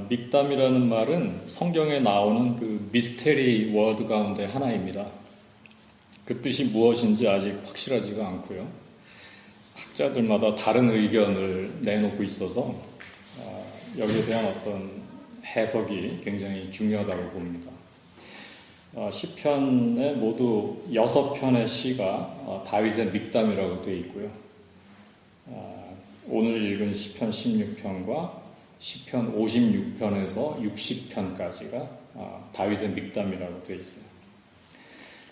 믹담이라는 말은 성경에 나오는 그 미스테리 워드 가운데 하나입니다. 그 뜻이 무엇인지 아직 확실하지가 않고요. 학자들마다 다른 의견을 내놓고 있어서 여기에 대한 어떤 해석이 굉장히 중요하다고 봅니다. 시편에 모두 6편의 시가 다윗의 믹담이라고 되어 있고요. 오늘 읽은 시편 16편과 시편 56편에서 60편까지가 다윗의 믹담이라고 되어 있어요.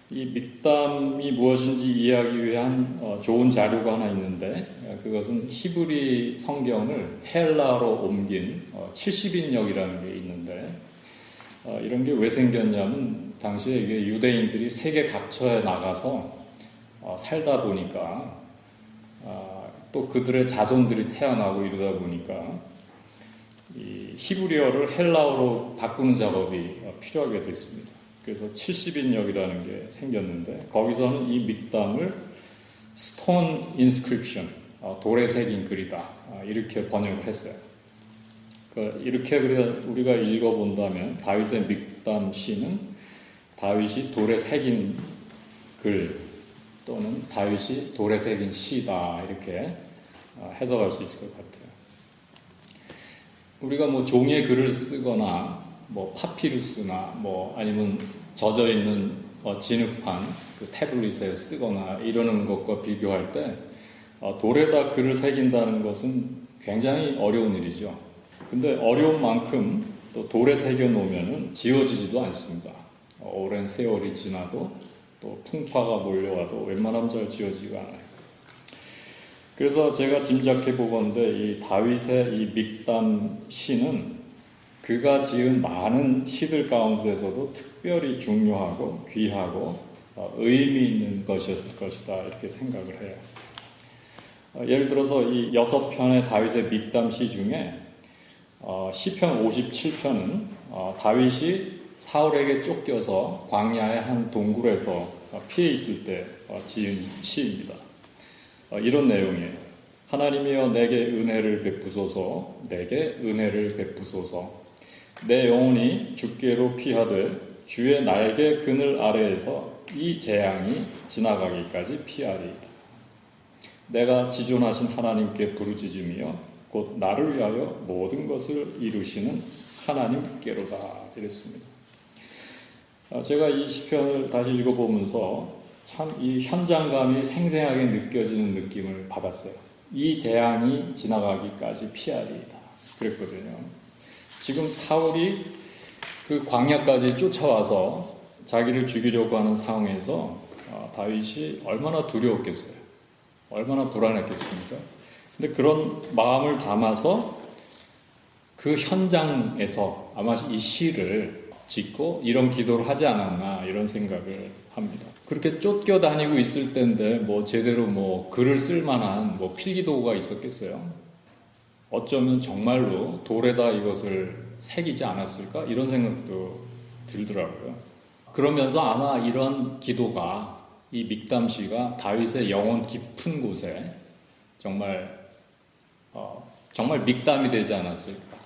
이 믹담이 무엇인지 이해하기 위한 좋은 자료가 하나 있는데 그것은 히브리 성경을 헬라어로 옮긴 70인역이라는 게 있는데 이런 게 왜 생겼냐면 당시에 이게 유대인들이 세계 각처에 나가서 살다 보니까 또 그들의 자손들이 태어나고 이러다 보니까 이 히브리어를 헬라어로 바꾸는 작업이 필요하게 됐습니다. 그래서 70인역이라는 게 생겼는데 거기서는 이 믹담을 스톤 인스크립션, 돌에 새긴 글이다 이렇게 번역을 했어요. 이렇게 우리가 읽어본다면 다윗의 믹담 시는 다윗이 돌에 새긴 글 또는 다윗이 돌에 새긴 시다 이렇게 해석할 수 있을 것 같아요. 우리가 뭐 종이에 글을 쓰거나 뭐 파피루스나 뭐 아니면 젖어 있는 진흙판 그 태블릿에 쓰거나 이러는 것과 비교할 때 돌에다 글을 새긴다는 것은 굉장히 어려운 일이죠. 근데 어려운 만큼 또 돌에 새겨 놓으면은 지워지지도 않습니다. 오랜 세월이 지나도 또 풍파가 몰려와도 웬만하면 잘 지워지가 않아요. 그래서 제가 짐작해 보건대 이 다윗의 이 믹담 시는 그가 지은 많은 시들 가운데서도 특별히 중요하고 귀하고 의미 있는 것이었을 것이다 이렇게 생각을 해요. 예를 들어서 이 6편의 다윗의 믹담 시 중에 시편 57편은 다윗이 사울에게 쫓겨서 광야의 한 동굴에서 피해 있을 때 지은 시입니다. 이런 내용이에요. 하나님이여 내게 은혜를 베푸소서 내게 은혜를 베푸소서 내 영혼이 주께로 피하되 주의 날개 그늘 아래에서 이 재앙이 지나가기까지 피하리이다. 내가 지존하신 하나님께 부르짖으며 곧 나를 위하여 모든 것을 이루시는 하나님께로다 이랬습니다. 제가 이 시편을 다시 읽어보면서 참 이 현장감이 생생하게 느껴지는 느낌을 받았어요. 이 재앙이 지나가기까지 피하리이다 그랬거든요. 지금 사울이 그 광야까지 쫓아와서 자기를 죽이려고 하는 상황에서 다윗이 얼마나 두려웠겠어요. 얼마나 불안했겠습니까? 근데 그런 마음을 담아서 그 현장에서 아마 이 시를 짓고 이런 기도를 하지 않았나 이런 생각을 합니다. 그렇게 쫓겨다니고 있을 때인데 뭐 제대로 뭐 글을 쓸 만한 뭐 필기도구가 있었겠어요? 어쩌면 정말로 돌에다 이것을 새기지 않았을까? 이런 생각도 들더라고요. 그러면서 아마 이런 기도가 이 믹담시가 다윗의 영혼 깊은 곳에 정말 믹담이 되지 않았을까?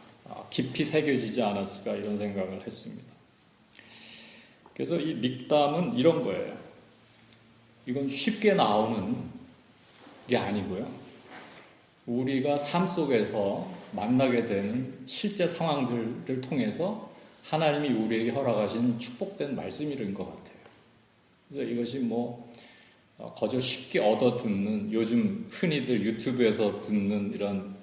깊이 새겨지지 않았을까? 이런 생각을 했습니다. 그래서 이 믹담은 이런 거예요. 이건 쉽게 나오는 게 아니고요. 우리가 삶 속에서 만나게 되는 실제 상황들을 통해서 하나님이 우리에게 허락하신 축복된 말씀이란 것 같아요. 그래서 이것이 뭐 거저 쉽게 얻어 듣는 요즘 흔히들 유튜브에서 듣는 이런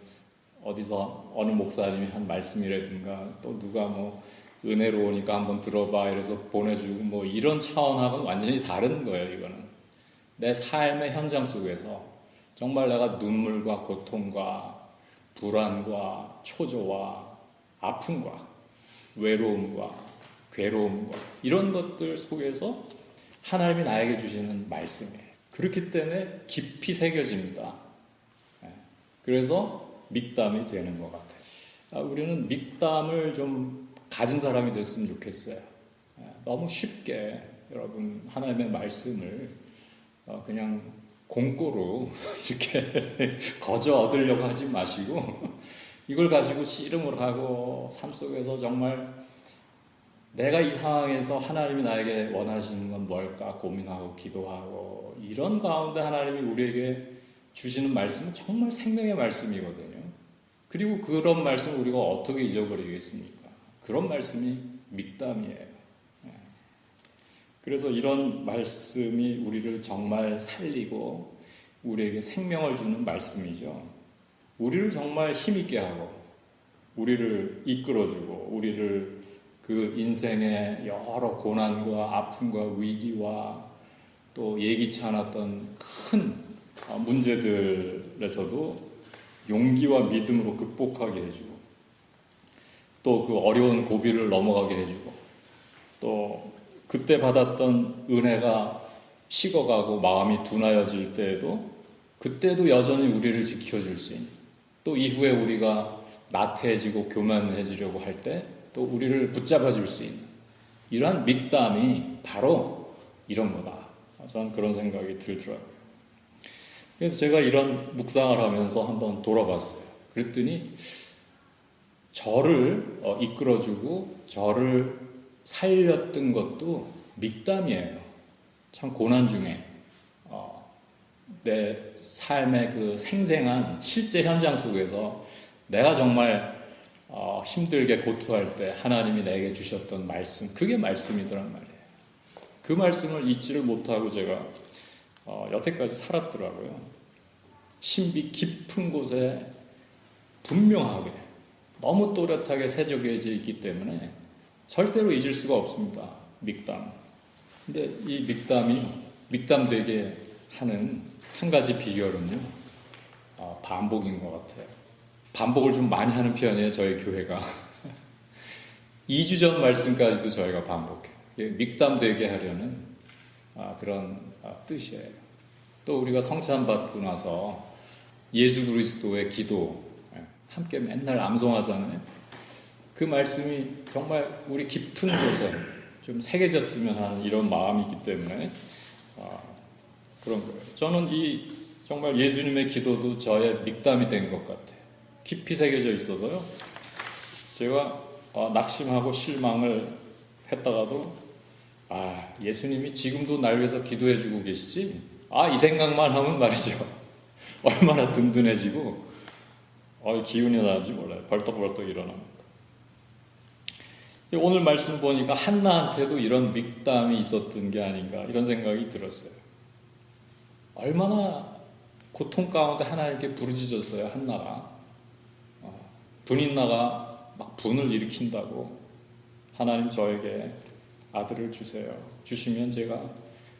어디서 어느 목사님이 한 말씀이라든가 또 누가 뭐 은혜로우니까 한번 들어봐 이래서 보내주고 뭐 이런 차원하고는 완전히 다른 거예요. 이거는 내 삶의 현장 속에서 정말 내가 눈물과 고통과 불안과 초조와 아픔과 외로움과 괴로움과 이런 것들 속에서 하나님이 나에게 주시는 말씀이에요. 그렇기 때문에 깊이 새겨집니다. 그래서 믹담이 되는 것 같아요. 우리는 믹담을 좀 가진 사람이 됐으면 좋겠어요. 너무 쉽게 여러분 하나님의 말씀을 그냥 공고로 이렇게 거저 얻으려고 하지 마시고 이걸 가지고 씨름을 하고 삶 속에서 정말 내가 이 상황에서 하나님이 나에게 원하시는 건 뭘까 고민하고 기도하고 이런 가운데 하나님이 우리에게 주시는 말씀은 정말 생명의 말씀이거든요. 그리고 그런 말씀을 우리가 어떻게 잊어버리겠습니까? 그런 말씀이 믹담이에요. 그래서 이런 말씀이 우리를 정말 살리고 우리에게 생명을 주는 말씀이죠. 우리를 정말 힘있게 하고 우리를 이끌어주고 우리를 그 인생의 여러 고난과 아픔과 위기와 또 예기치 않았던 큰 문제들에서도 용기와 믿음으로 극복하게 해주고 또 그 어려운 고비를 넘어가게 해주고 또 그때 받았던 은혜가 식어가고 마음이 둔하여질 때에도 그때도 여전히 우리를 지켜줄 수 있는 또 이후에 우리가 나태해지고 교만해지려고 할 때 또 우리를 붙잡아 줄 수 있는 이러한 믹담이 바로 이런 거다. 저는 그런 생각이 들더라고요. 그래서 제가 이런 묵상을 하면서 한번 돌아봤어요. 그랬더니 저를 이끌어주고 저를 살렸던 것도 믹담이에요. 참 고난 중에 내 삶의 그 생생한 실제 현장 속에서 내가 정말 힘들게 고투할 때 하나님이 내게 주셨던 말씀, 그게 말씀이더란 말이에요. 그 말씀을 잊지를 못하고 제가 여태까지 살았더라고요. 신비 깊은 곳에 분명하게 너무 또렷하게 새겨져 있기 때문에 절대로 잊을 수가 없습니다. 믹담. 근데 이 믹담이 믹담되게 하는 한 가지 비결은요, 반복인 것 같아요. 반복을 좀 많이 하는 편이에요, 저희 교회가. 2주 전 말씀까지도 저희가 반복해요. 믹담되게 하려는 그런 뜻이에요. 또 우리가 성찬 받고 나서 예수 그리스도의 기도 함께 맨날 암송하잖아요. 그 말씀이 정말 우리 깊은 곳에 좀 새겨졌으면 하는 이런 마음이기 때문에 그런 거예요. 저는 이 정말 예수님의 기도도 저의 믹담이 된 것 같아요. 깊이 새겨져 있어서요. 제가 낙심하고 실망을 했다가도 예수님이 지금도 날 위해서 기도해주고 계시지? 이 생각만 하면 말이죠. 얼마나 든든해지고 기운이 나지 몰라요. 벌떡벌떡 일어납니다. 오늘 말씀 보니까 한나한테도 이런 믹담이 있었던 게 아닌가 이런 생각이 들었어요. 얼마나 고통 가운데 하나님께 부르짖었어요. 한나가. 분인나가 막 분을 일으킨다고 하나님 저에게 아들을 주세요. 주시면 제가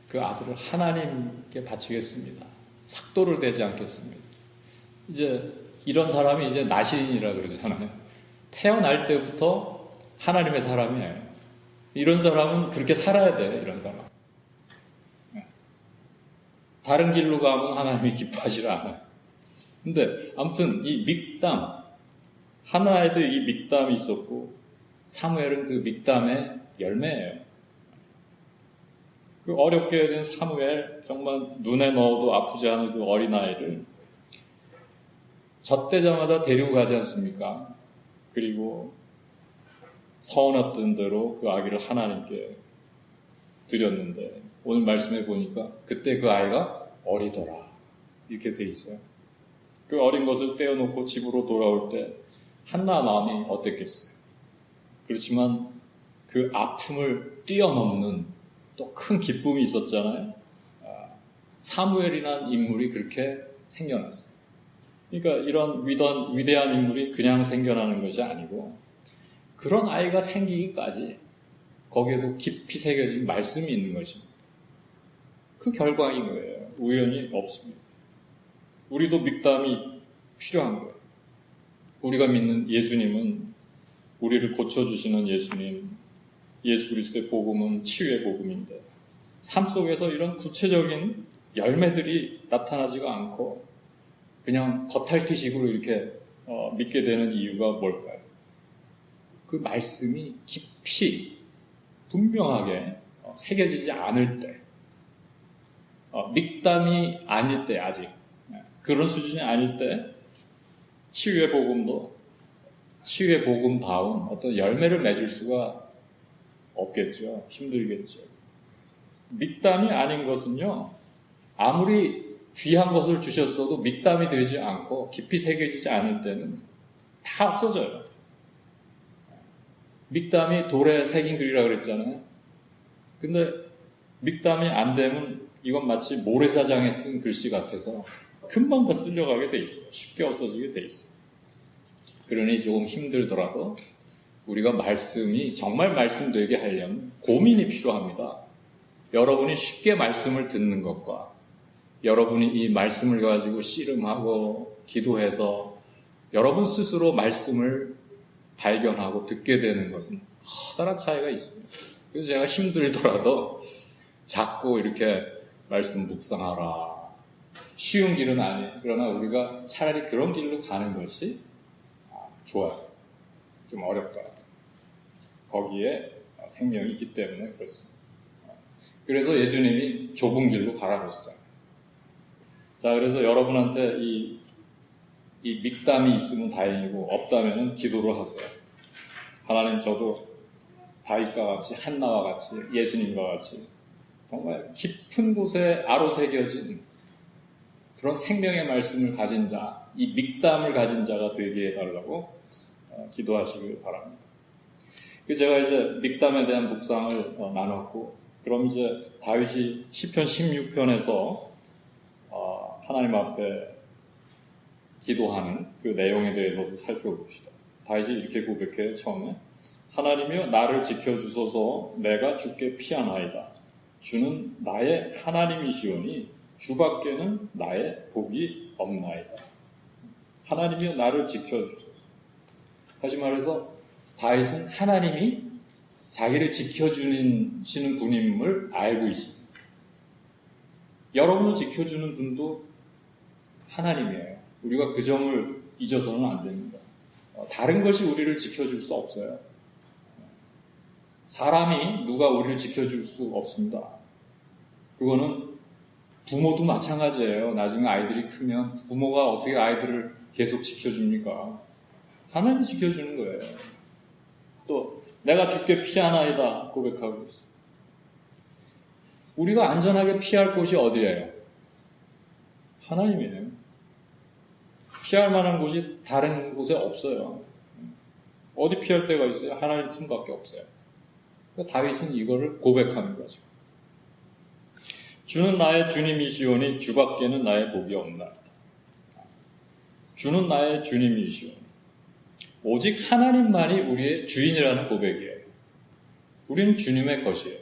그 아들을 하나님께 바치겠습니다. 삭도를 대지 않겠습니다. 이제 이런 사람이 이제 나시린이라 그러잖아요. 태어날 때부터 하나님의 사람이에요. 이런 사람은 그렇게 살아야 돼. 이런 사람. 다른 길로 가면 하나님이 기뻐하지 않아요. 근데 아무튼 이 믹담, 하나에도 이 믹담이 있었고 사무엘은 그 믹담의 열매예요. 그 어렵게 된 사무엘, 정말 눈에 넣어도 아프지 않은 그 어린아이를 젖대자마자 데리고 가지 않습니까? 그리고 서원했던 대로 그 아기를 하나님께 드렸는데 오늘 말씀해 보니까 그때 그 아이가 어리더라 이렇게 돼 있어요. 그 어린 것을 떼어놓고 집으로 돌아올 때 한나 마음이 어땠겠어요? 그렇지만 그 아픔을 뛰어넘는 또 큰 기쁨이 있었잖아요. 사무엘이라는 인물이 그렇게 생겨났어요. 그러니까 이런 위대한 인물이 그냥 생겨나는 것이 아니고 그런 아이가 생기기까지 거기에도 깊이 새겨진 말씀이 있는 것입니다. 그 결과인 거예요. 우연이 없습니다. 우리도 믹담이 필요한 거예요. 우리가 믿는 예수님은 우리를 고쳐주시는 예수님, 예수 그리스도의 복음은 치유의 복음인데 삶 속에서 이런 구체적인 열매들이 나타나지가 않고 그냥 겉핥기식으로 이렇게 믿게 되는 이유가 뭘까요? 그 말씀이 깊이 분명하게 새겨지지 않을 때, 믹담이 아닐 때 아직 그런 수준이 아닐 때 치유의 복음도 치유의 복음다운 어떤 열매를 맺을 수가 없겠죠. 힘들겠죠. 믹담이 아닌 것은요, 아무리 귀한 것을 주셨어도 믹담이 되지 않고 깊이 새겨지지 않을 때는 다 없어져요. 믹담이 돌에 새긴 글이라고 그랬잖아요. 근데 믹담이 안 되면 이건 마치 모래사장에 쓴 글씨 같아서 금방 다 쓸려가게 돼 있어요. 쉽게 없어지게 돼 있어요. 그러니 조금 힘들더라도 우리가 말씀이 정말 말씀되게 하려면 고민이 필요합니다. 여러분이 쉽게 말씀을 듣는 것과 여러분이 이 말씀을 가지고 씨름하고 기도해서 여러분 스스로 말씀을 발견하고 듣게 되는 것은 커다란 차이가 있습니다. 그래서 제가 힘들더라도 자꾸 이렇게 말씀 묵상하라. 쉬운 길은 아니에요. 그러나 우리가 차라리 그런 길로 가는 것이 좋아요. 좀 어렵다. 거기에 생명이 있기 때문에 그렇습니다. 그래서 예수님이 좁은 길로 가라 그러시잖아요. 자, 그래서 여러분한테 이 믹담이 있으면 다행이고 없다면 기도를 하세요. 하나님, 저도 다윗과 같이 한나와 같이 예수님과 같이 정말 깊은 곳에 아로새겨진 그런 생명의 말씀을 가진 자, 이 믹담을 가진 자가 되게 해달라고 기도하시길 바랍니다. 제가 이제 믹담에 대한 묵상을 나눴고, 그럼 이제 다윗이 시편 16편에서 하나님 앞에 기도하는 그 내용에 대해서도 살펴봅시다. 다윗이 이렇게 고백해요. 처음에 하나님이여 나를 지켜주소서. 내가 주께 피하나이다. 주는 나의 하나님이시오니 주밖에는 나의 복이 없나이다. 하나님이여 나를 지켜주소서. 다시 말해서 다윗은 하나님이 자기를 지켜주시는 분임을 알고 있습니다. 여러분을 지켜주는 분도 하나님이에요. 우리가 그 점을 잊어서는 안 됩니다. 다른 것이 우리를 지켜줄 수 없어요. 사람이 누가 우리를 지켜줄 수 없습니다. 그거는 부모도 마찬가지예요. 나중에 아이들이 크면 부모가 어떻게 아이들을 계속 지켜줍니까? 하나님이 지켜주는 거예요. 또 내가 주께 피하나이다 고백하고 있어요. 우리가 안전하게 피할 곳이 어디예요? 하나님이에요. 피할 만한 곳이 다른 곳에 없어요. 어디 피할 데가 있어요? 하나님 품밖에 없어요. 그러니까 다윗은 이거를 고백하는 거죠. 주는 나의 주님이시오니 주밖에는 나의 복이 없나이다. 주는 나의 주님이시오니 오직 하나님만이 우리의 주인이라는 고백이에요. 우리는 주님의 것이에요.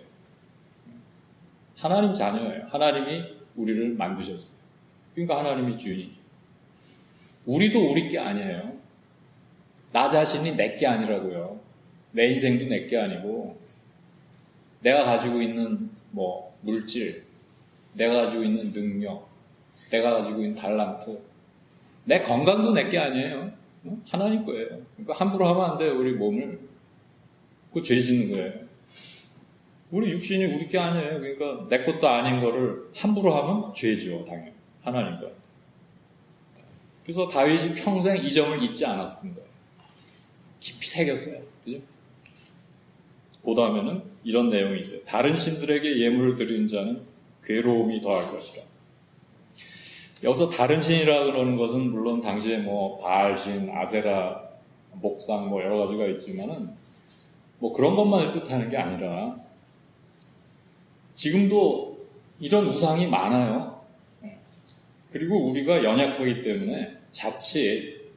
하나님 자녀예요. 하나님이 우리를 만드셨어요. 그러니까 하나님이 주인이죠. 우리도 우리 게 아니에요. 나 자신이 내 게 아니라고요. 내 인생도 내 게 아니고 내가 가지고 있는 물질, 내가 가지고 있는 능력, 내가 가지고 있는 달란트, 내 건강도 내 게 아니에요. 하나님 거예요. 그러니까 함부로 하면 안 돼요. 우리 몸을. 그거 죄 짓는 거예요. 우리 육신이 우리 게 아니에요. 그러니까 내 것도 아닌 거를 함부로 하면 죄죠. 당연히. 하나님 거. 그래서 다윗이 평생 이 점을 잊지 않았던 거예요. 깊이 새겼어요. 그죠? 그 다음에는 이런 내용이 있어요. 다른 신들에게 예물을 드리는 자는 괴로움이 더할 것이라. 여기서 다른 신이라 그러는 것은 물론 당시에 바알신, 아세라, 목상 여러 가지가 있지만은 그런 것만을 뜻하는 게 아니라 지금도 이런 우상이 많아요. 그리고 우리가 연약하기 때문에 자칫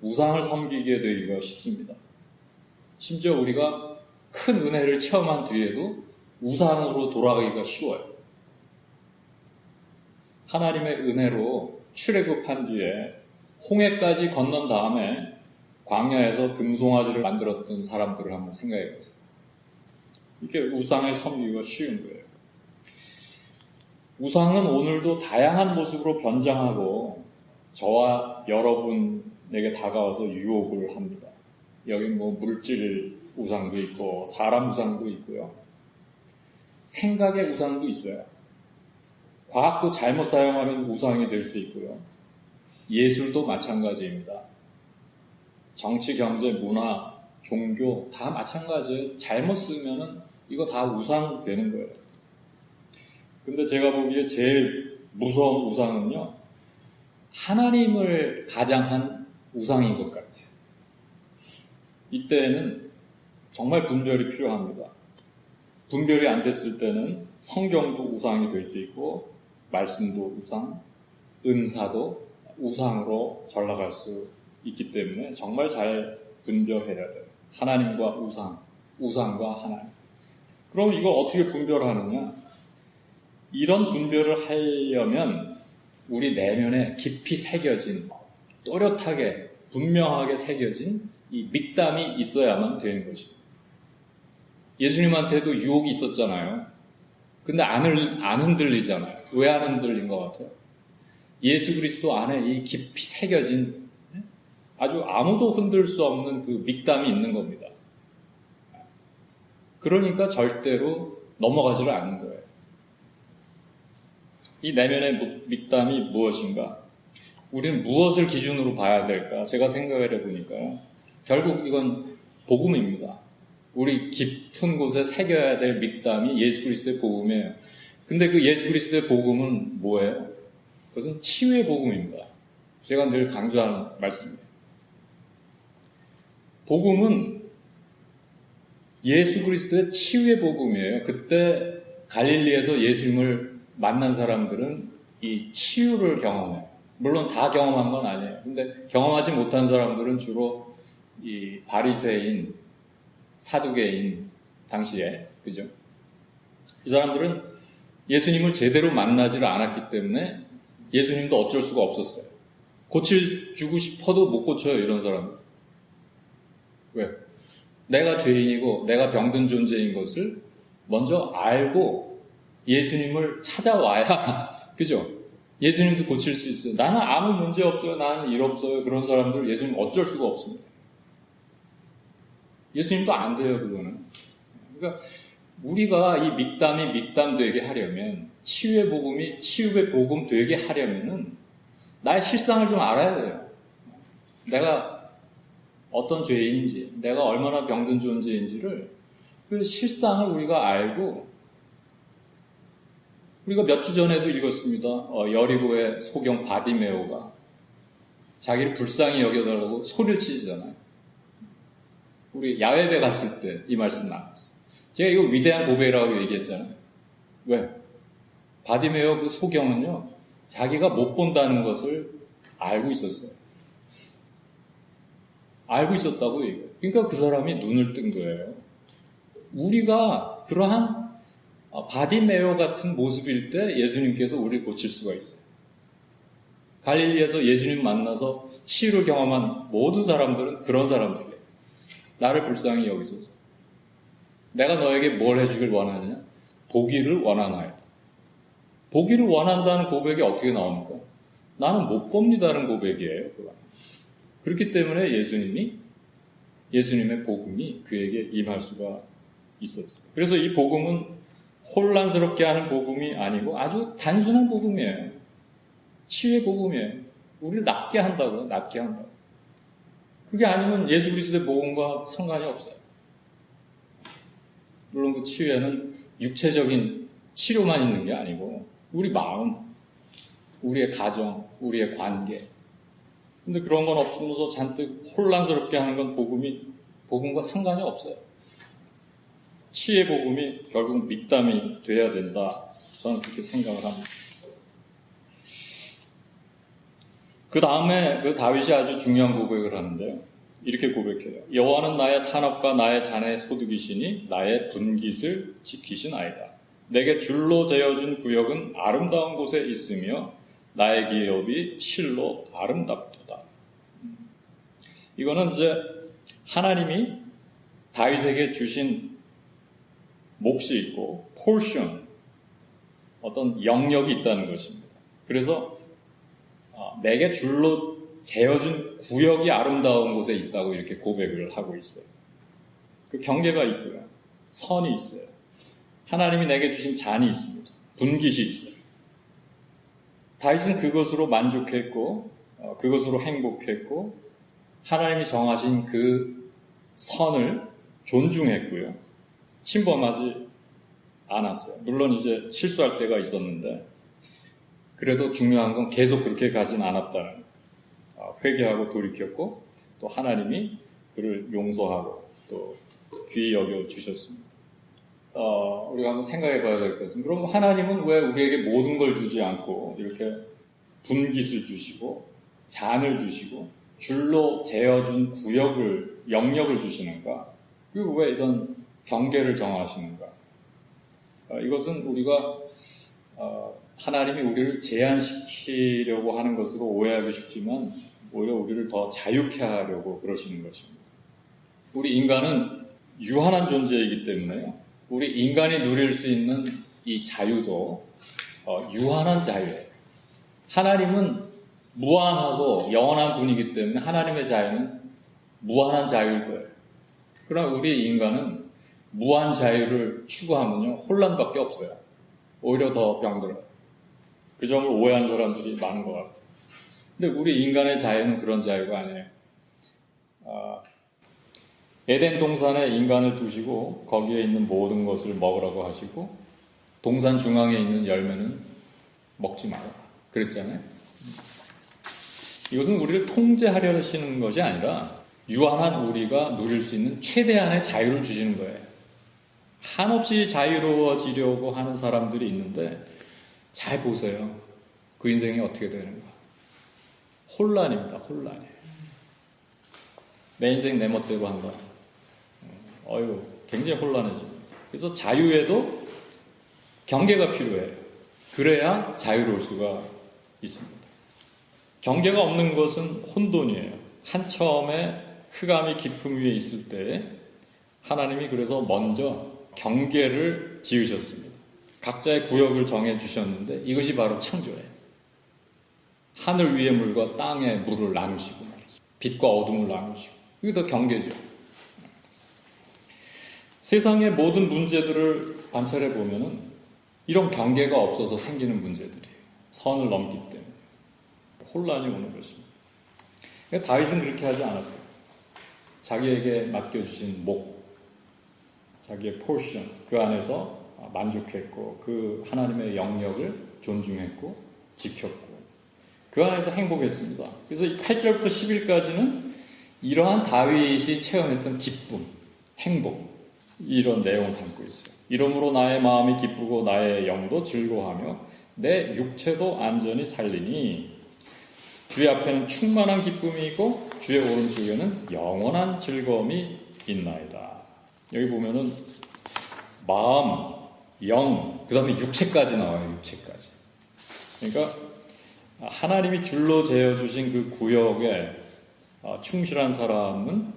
우상을 섬기게 되기가 쉽습니다. 심지어 우리가 큰 은혜를 체험한 뒤에도 우상으로 돌아가기가 쉬워요. 하나님의 은혜로 출애굽한 뒤에 홍해까지 건넌 다음에 광야에서 금송아지를 만들었던 사람들을 한번 생각해 보세요. 이게 우상을 섬기기가 쉬운 거예요. 우상은 오늘도 다양한 모습으로 변장하고 저와 여러분에게 다가와서 유혹을 합니다. 여기 물질 우상도 있고 사람 우상도 있고요. 생각의 우상도 있어요. 과학도 잘못 사용하면 우상이 될 수 있고요. 예술도 마찬가지입니다. 정치, 경제, 문화, 종교 다 마찬가지예요. 잘못 쓰면은 이거 다 우상 되는 거예요. 근데 제가 보기에 제일 무서운 우상은요, 하나님을 가장한 우상인 것 같아요. 이때는 정말 분별이 필요합니다. 분별이 안 됐을 때는 성경도 우상이 될 수 있고, 말씀도 우상, 은사도 우상으로 전락할 수 있기 때문에 정말 잘 분별해야 돼요. 하나님과 우상, 우상과 하나님. 그럼 이거 어떻게 분별하느냐? 이런 분별을 하려면 우리 내면에 깊이 새겨진, 또렷하게, 분명하게 새겨진 이 믹담이 있어야만 되는 것입니다. 예수님한테도 유혹이 있었잖아요. 근데 안 흔들리잖아요. 왜 안 흔들린 것 같아요? 예수 그리스도 안에 이 깊이 새겨진 아주 아무도 흔들 수 없는 그 믹담이 있는 겁니다. 그러니까 절대로 넘어가지를 않는 거예요. 이 내면의 믹담이 무엇인가? 우리는 무엇을 기준으로 봐야 될까? 제가 생각을 해보니까요. 결국 이건 복음입니다. 우리 깊은 곳에 새겨야 될 믹담이 예수 그리스도의 복음이에요. 근데 그 예수 그리스도의 복음은 뭐예요? 그것은 치유의 복음입니다. 제가 늘 강조하는 말씀이에요. 복음은 예수 그리스도의 치유의 복음이에요. 그때 갈릴리에서 예수님을 만난 사람들은 이 치유를 경험해요. 물론 다 경험한 건 아니에요. 근데 경험하지 못한 사람들은 주로 이 바리새인, 사두개인 당시에, 그죠? 이 사람들은 예수님을 제대로 만나지를 않았기 때문에 예수님도 어쩔 수가 없었어요. 고쳐주고 싶어도 못 고쳐요, 이런 사람들. 왜? 내가 죄인이고 내가 병든 존재인 것을 먼저 알고 예수님을 찾아와야, 그죠? 예수님도 고칠 수 있어요. 나는 아무 문제 없어요. 나는 일 없어요. 그런 사람들 예수님 어쩔 수가 없습니다. 예수님도 안 돼요, 그거는. 그러니까 우리가 이 믹담이 믹담 되게 하려면, 치유의 복음이 치유의 복음 되게 하려면은 나의 실상을 좀 알아야 돼요. 내가 어떤 죄인인지, 내가 얼마나 병든 존재인지를 그 실상을 우리가 알고, 우리가 몇 주 전에도 읽었습니다. 여리고의 소경 바디메오가 자기를 불쌍히 여겨달라고 소리를 치잖아요. 우리 야외배 갔을 때 이 말씀 나왔어요. 제가 이거 위대한 고백이라고 얘기했잖아요. 왜? 바디메오 그 소경은요, 자기가 못 본다는 것을 알고 있었어요. 알고 있었다고 얘기해요. 그러니까 그 사람이 눈을 뜬 거예요. 우리가 그러한 바디메오 같은 모습일 때 예수님께서 우리를 고칠 수가 있어요. 갈릴리에서 예수님 만나서 치유를 경험한 모든 사람들은 그런 사람들이에요. 나를 불쌍히 여기소서. 내가 너에게 뭘 해주길 원하느냐? 보기를 원하나이다. 보기를 원한다는 고백이 어떻게 나옵니까? 나는 못 봅니다는 고백이에요. 그렇기 때문에 예수님의 복음이 그에게 임할 수가 있었어요. 그래서 이 복음은 혼란스럽게 하는 복음이 아니고 아주 단순한 복음이에요. 치유의 복음이에요. 우리를 낫게 한다고요. 낫게 한다고. 그게 아니면 예수 그리스도의 복음과 상관이 없어요. 물론 그 치유에는 육체적인 치료만 있는 게 아니고 우리 마음, 우리의 가정, 우리의 관계. 근데 그런 건 없으면서 잔뜩 혼란스럽게 하는 건 복음과 상관이 없어요. 치유의 복음이 결국 믹담이 돼야 된다. 저는 그렇게 생각을 합니다. 그 다음에 그 다윗이 아주 중요한 고백을 하는데요. 이렇게 고백해요. 여호와는 나의 산업과 나의 잔의 소득이시니 나의 분깃을 지키시나이다. 내게 줄로 재어준 구역은 아름다운 곳에 있으며 나의 기업이 실로 아름답도다. 이거는 이제 하나님이 다윗에게 주신 몫이 있고 포션, 어떤 영역이 있다는 것입니다. 그래서 내게 줄로 재어준 구역이 아름다운 곳에 있다고 이렇게 고백을 하고 있어요. 그 경계가 있고요. 선이 있어요. 하나님이 내게 주신 잔이 있습니다. 분깃이 있어요. 다윗은 그것으로 만족했고 그것으로 행복했고 하나님이 정하신 그 선을 존중했고요. 침범하지 않았어요. 물론 이제 실수할 때가 있었는데 그래도 중요한 건 계속 그렇게 가진 않았다는, 회개하고 돌이켰고 또 하나님이 그를 용서하고 또 귀히 여겨 주셨습니다. 우리가 한번 생각해 봐야 될 것은, 그럼 하나님은 왜 우리에게 모든 걸 주지 않고 이렇게 분깃을 주시고 잔을 주시고 줄로 재어준 구역을, 영역을 주시는가? 그리고 왜 이런 경계를 정하시는가? 이것은 우리가 하나님이 우리를 제한시키려고 하는 것으로 오해하기 쉽지만 오히려 우리를 더 자유케 하려고 그러시는 것입니다. 우리 인간은 유한한 존재이기 때문에요. 우리 인간이 누릴 수 있는 이 자유도 유한한 자유예요. 하나님은 무한하고 영원한 분이기 때문에 하나님의 자유는 무한한 자유일 거예요. 그러나 우리 인간은 무한 자유를 추구하면요, 혼란밖에 없어요. 오히려 더 병들어요. 그 점을 오해하는 사람들이 많은 것 같아요. 근데 우리 인간의 자유는 그런 자유가 아니에요. 에덴 동산에 인간을 두시고 거기에 있는 모든 것을 먹으라고 하시고 동산 중앙에 있는 열매는 먹지 마라 그랬잖아요. 이것은 우리를 통제하려 하시는 것이 아니라 유한한 우리가 누릴 수 있는 최대한의 자유를 주시는 거예요. 한없이 자유로워지려고 하는 사람들이 있는데 잘 보세요. 그 인생이 어떻게 되는가. 혼란입니다. 혼란이에요. 내 인생 내 멋대로 한다. 굉장히 혼란해집니다. 그래서 자유에도 경계가 필요해요. 그래야 자유로울 수가 있습니다. 경계가 없는 것은 혼돈이에요. 한처음에 흑암이 깊음 위에 있을 때 하나님이 그래서 먼저 경계를 지으셨습니다. 각자의 구역을 정해 주셨는데 이것이 바로 창조예요. 하늘 위의 물과 땅의 물을 나누시고 말이죠. 빛과 어둠을 나누시고. 이게 더 경계죠. 세상의 모든 문제들을 관찰해 보면은 이런 경계가 없어서 생기는 문제들이에요. 선을 넘기 때문에 혼란이 오는 것입니다. 다윗은 그렇게 하지 않았어요. 자기에게 맡겨주신 목, 자기의 포션, 그 안에서 만족했고 그 하나님의 영역을 존중했고 지켰고 그 안에서 행복했습니다. 그래서 8절부터 10일까지는 이러한 다윗이 체험했던 기쁨, 행복, 이런 내용을 담고 있어요. 이러므로 나의 마음이 기쁘고 나의 영도 즐거워하며 내 육체도 안전히 살리니 주의 앞에는 충만한 기쁨이 있고 주의 오른쪽에는 영원한 즐거움이 있나이다. 여기 보면은 마음, 영, 그 다음에 육체까지 나와요. 육체까지. 그러니까 하나님이 줄로 재어주신 그 구역에 충실한 사람은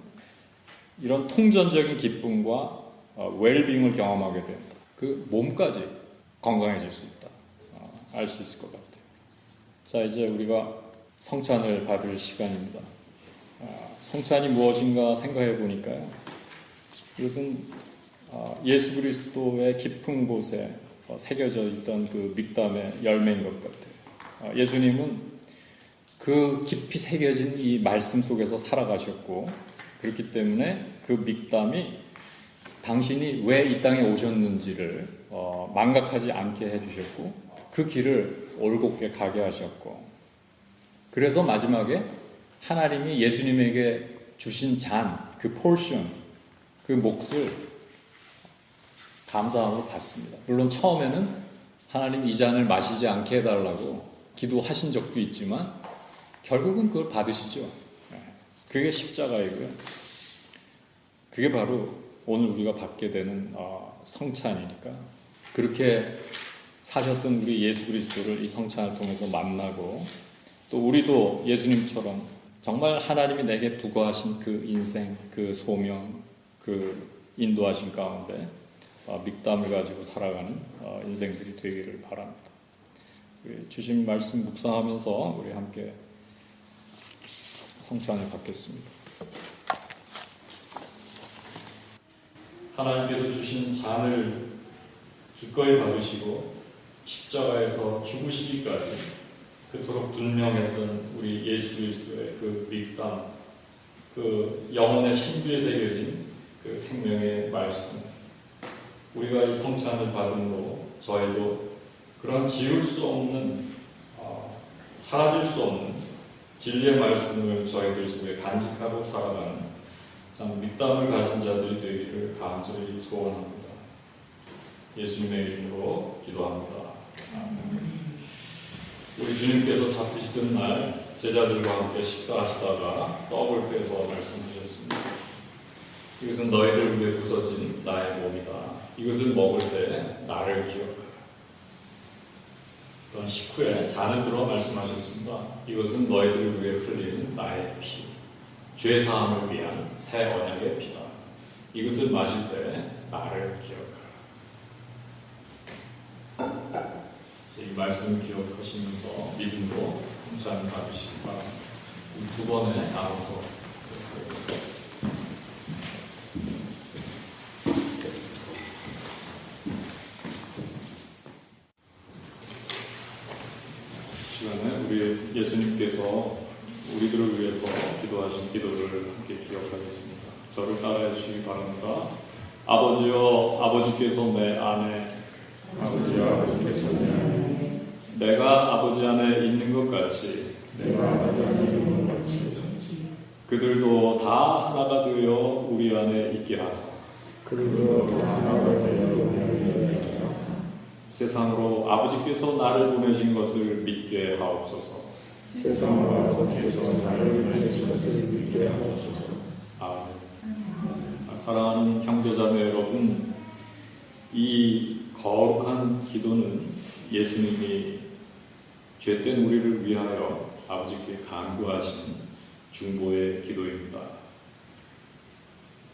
이런 통전적인 기쁨과 웰빙을 경험하게 됩니다. 그 몸까지 건강해질 수 있다. 알 수 있을 것 같아요. 자, 이제 우리가 성찬을 받을 시간입니다. 성찬이 무엇인가 생각해 보니까요. 이것은 예수 그리스도의 깊은 곳에 새겨져 있던 그 믹담의 열매인 것 같아요. 예수님은 그 깊이 새겨진 이 말씀 속에서 살아가셨고 그렇기 때문에 그 믹담이 당신이 왜 이 땅에 오셨는지를 망각하지 않게 해주셨고 그 길을 올곧게 가게 하셨고 그래서 마지막에 하나님이 예수님에게 주신 잔, 그 포션, 그 몫을 감사함으로 받습니다. 물론 처음에는 하나님 이 잔을 마시지 않게 해달라고 기도하신 적도 있지만 결국은 그걸 받으시죠. 그게 십자가이고요. 그게 바로 오늘 우리가 받게 되는 성찬이니까 그렇게 사셨던 우리 예수 그리스도를 이 성찬을 통해서 만나고 또 우리도 예수님처럼 정말 하나님이 내게 부과하신 그 인생, 그 소명, 그 인도하신 가운데 믹담을 가지고 살아가는 인생들이 되기를 바랍니다. 주신 말씀 묵상하면서 우리 함께 성찬을 받겠습니다. 하나님께서 주신 잔을 기꺼이 받으시고 십자가에서 죽으시기까지 그토록 분명했던 우리 예수 그리스도의 그 믹담, 그 영혼의 신비에 새겨진 그 생명의 말씀, 우리가 이 성찬을 받음으로 저희도 그런 지울 수 없는 사라질 수 없는 진리의 말씀을 저희들 속에 간직하고 살아가는 참 믿음을 가진 자들이 되기를 간절히 소원합니다. 예수님의 이름으로 기도합니다. 우리 주님께서 잡히시던 날 제자들과 함께 식사하시다가 떡을 떼서 말씀하셨습니다. 이것은 너희들 위해 부서진 나의 몸이다. 이것을 먹을 때 나를 기억하라. 또한 식후에 잔을 들어 말씀하셨습니다. 이것은 너희들 위해 흘리는 나의 피, 죄 사함을 위한 새 언약의 피다. 이것을 마실 때 나를 기억하라. 이 말씀을 기억하시면서 믿음으로 성찬을 받으시기 바랍니다. 두 번에 나눠서 하겠습니다. 시간에 우리 예수님께서 우리들을 위해서 기도하신 기도를 함께 기억하겠습니다. 저를 따라해 주시기 바랍니다. 아버지여, 아버지께서 내 안에, 아버지여, 아버지께서 내 안에, 내가 아버지 안에 있는 것 같이, 내가 아버지 안에 있는 것 같이, 그들도 다 하나가 되어 우리 안에 있게 하사, 그들도 다 하나가 되어 우리 안에 있게 하사, 세상으로 아버지께서 나를 보내신 것을 믿게 하옵소서. 세상으로 아버지께서 나를 보내신 것을 믿게 하옵소서. 아멘. 사랑하는 형제자매 여러분, 이 거룩한 기도는 예수님이 죄된 우리를 위하여 아버지께 간구하신 중보의 기도입니다.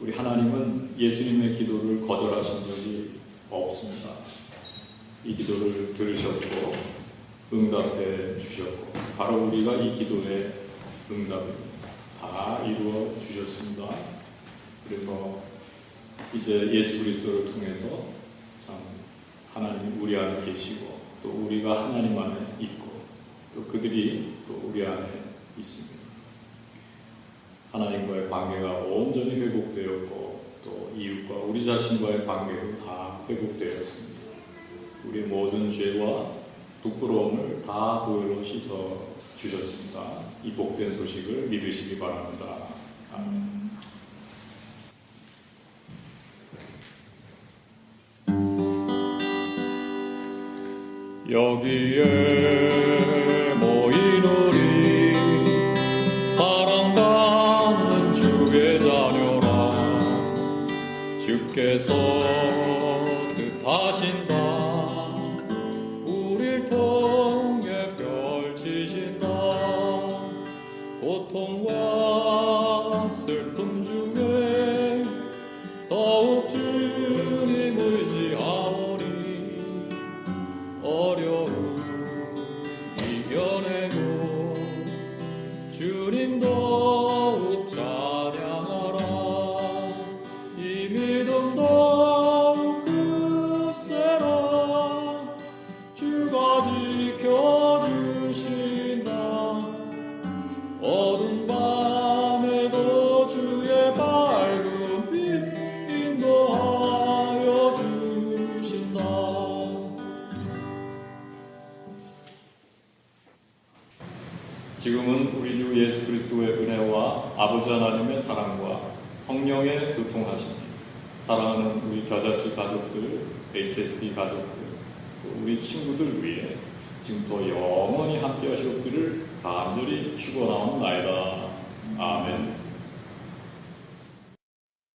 우리 하나님은 예수님의 기도를 거절하신 적이 없습니다. 이 기도를 들으셨고 응답해 주셨고 바로 우리가 이 기도의 응답을 다 이루어 주셨습니다. 그래서 이제 예수 그리스도를 통해서 참 하나님이 우리 안에 계시고 또 우리가 하나님 안에 있고 또 그들이 또 우리 안에 있습니다. 하나님과의 관계가 온전히 회복되었고 또 이웃과 우리 자신과의 관계도 다 회복되었습니다. 우리의 모든 죄와 부끄러움을 다 보혈로 씻어 주셨습니다. 이 복된 소식을 믿으시기 바랍니다. 아멘. 여기에 모인 우리 사랑받는 주의 자녀라. 주께서 뜻하신다. 우릴 통해 펼치신다. 고통과 슬픔 중에 더욱 주님 의지하오니 어려움 이겨내고 주님 더욱 찬양하라. 이 믿음 더욱 굳세라. 주가 지켜주신다. 어두운 밤에도 주의 밝은 빛 인도하여 주신다. 지금은 우리 주 예수 그리스도의 은혜와 아버지 하나님의 사랑과 성령의 교통하심이 사랑하는 우리 겨자씨 가족들, HSD 가족들, 우리 친구들 위해 지금부터 영원히 함께 하시옵기를 간절히 축원하옵나이다. 아멘.